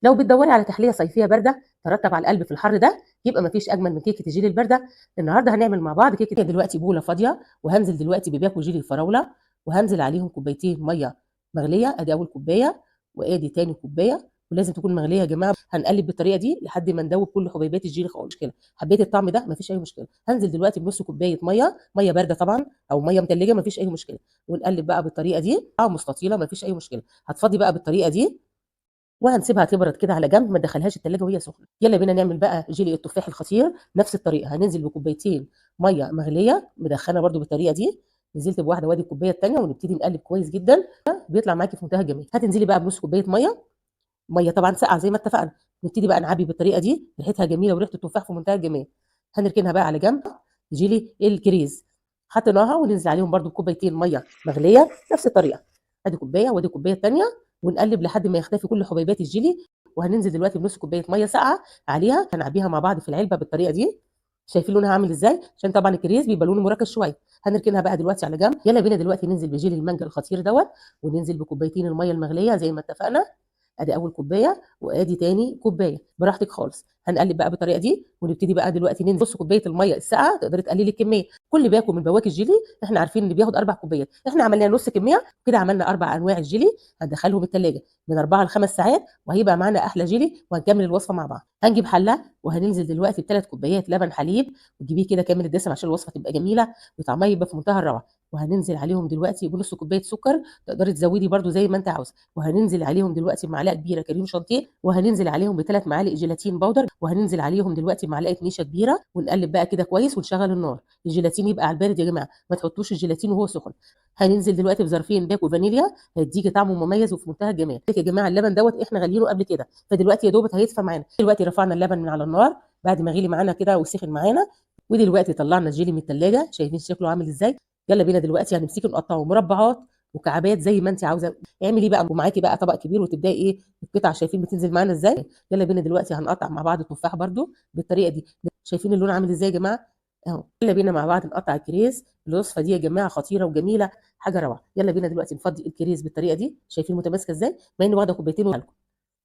لو بتدوري على تحليه صيفيه بارده ترطب على القلب في الحر ده، يبقى مفيش اجمل من كيكه الجيلي البارده. النهارده هنعمل مع بعض كيكه. دلوقتي بوله فاضيه، وهنزل دلوقتي بباكو جيلي الفراوله، وهنزل عليهم كوبايتين ميه مغليه. ادي اول كوبايه، وادي تاني كوبايه، ولازم تكون مغليه يا جماعه. هنقلب بالطريقه دي لحد ما ندوب كل حبيبات الجيلي خالص. مشكله حبيت الطعم ده مفيش اي مشكله. هنزل دلوقتي بنص كوبايه ميه بارده طبعا، او ميه متلجه مفيش اي مشكله. ونقلب بقى بالطريقه دي، مستطيله مفيش اي مشكله. هتفضي بقى بالطريقه دي، وهنسيبها تبرد كده على جنب، ما تدخلهاش التلاجة وهي سخنه. يلا بينا نعمل بقى جيلي التفاح الخطير. نفس الطريقه، هننزل بكوبايتين ميه مغليه مدخنه برده بالطريقه دي. نزلت بواحده وادي الكوبايه الثانيه، ونبتدي نقلب كويس جدا. بيطلع معاكي في منتهى الجمال. هتنزلي بقى بنص كوبايه ميه طبعا ساقعه زي ما اتفقنا. نبتدي بقى نعبي بالطريقه دي، ريحتها جميله وريحه التفاح في منتهى الجمال. هنركنها بقى على جنب. جيلي الكريز حطيناها، وننزل عليهم برده بكوبايتين ميه مغليه نفس الطريقه. ادي كوبايه وادي الكوبايه الثانيه، ونقلب لحد ما يختفي كل حبيبات الجيلي. وهننزل دلوقتي بنص كوبايه ميه ساقعه عليها، هنعبيها مع بعض في العلبه بالطريقه دي. شايفين لونها عامل ازاي؟ عشان طبعا الكريز بيبقى لونه مركز شويه. هنركنها بقى دلوقتي على جنب. يلا بينا دلوقتي ننزل بجيلي المانجا الخطير دوت، وننزل بكوبايتين الميه المغليه زي ما اتفقنا. ادي اول كوبايه، وادي تاني كوبايه، براحتك خالص. هنقلب بقى بالطريقه دي، ونبتدي بقى دلوقتي ننزل نص كوبايه الميه الساقعه. تقدري تقللي الكميه. كل باكو من بواكي الجيلي احنا عارفين ان بياخد 4 كوبايات، احنا عملنا نص كميه كده، عملنا 4 انواع الجيلي. هندخلهم الثلاجه من 4 ل5 ساعات، وهيبقى معانا احلى جيلي. وهنكمل الوصفه مع بعض. هنجيب حله، وهننزل دلوقتي ب3 كوبايات لبن حليب. وتجيبيه كده كامل الدسم عشان الوصفه تبقى جميله وطعمها يبقى في منتهى الروعه. وهننزل عليهم دلوقتي بنص كوبايه سكر. تقدري تزودي برده زي ما انت عاوزه. وهننزل عليهم دلوقتي بمعلقه كبيره كريم شانتيه. وهننزل عليهم ب3 معالق جيلاتين باودر. وهننزل عليهم دلوقتي معلقه نشا كبيره. ونقلب بقى كده كويس، ونشغل النار. الجيلاتين يبقى على البارد يا جماعه، ما تحطوش الجيلاتين وهو سخن. هننزل دلوقتي بظرفين باكو فانيليا، هيديكي طعمه مميز وفي منتهى الجمال. يا جماعه اللبن دوت احنا غاليينه قبل كده، فدلوقتي يا دوبك هيدفى معانا. دلوقتي رفعنا اللبن من على النار بعد ما غلي معانا كده وسخن معانا. ودلوقتي طلعنا الجيلي من الثلاجه، شايفين شكله عامل ازاي. يلا بينا دلوقتي هنمسكه نقطعه مربعات وكعبات زي ما انت عاوزه. اعملي بقى ومعاكي بقى طبق كبير، وتبداي ايه القطع. شايفين بتنزل معانا ازاي. يلا بينا دلوقتي هنقطع مع بعض التفاح برده بالطريقه دي. شايفين اللون عامل ازاي يا جماعه اهو. يلا بينا مع بعض نقطع الكريز. الوصفه دي يا جماعه خطيره وجميله، حاجه روعه. يلا بينا دلوقتي نفضي الكريز بالطريقه دي. شايفين متماسكه ازاي، مع اني واخده كوبايتين لكم.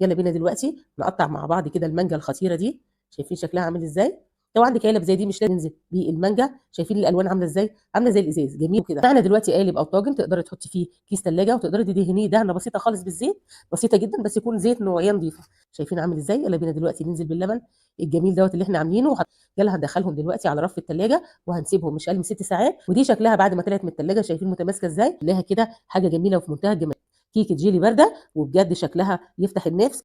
يلا بينا دلوقتي نقطع مع بعض كده المانجا الخطيره دي. شايفين شكلها عامل ازاي. لو عندك علب زي دي مش لازم ننزل بالمانجا. شايفين الالوان عامله ازاي، عامله زي الازاز جميل كده. معنا دلوقتي قالب او طاجن تقدري تحطي فيه كيس ثلاجه، وتقدري تدهنيه دهنه بسيطه خالص بالزيت. بسيطه جدا، بس يكون زيت نوعيه نظيفه. شايفين عامل ازاي. يلا بينا دلوقتي ننزل باللبن الجميل دوت اللي احنا عاملينه يلا هندخلهم دلوقتي على رف الثلاجه، وهنسيبهم مش اقل من 6 ساعات. ودي شكلها بعد ما طلعت من الثلاجه. شايفين متماسكه ازاي، لها كده حاجه جميله وفي منتهى الجمال. كيكه جيلي بارده، وبجد شكلها يفتح النفس.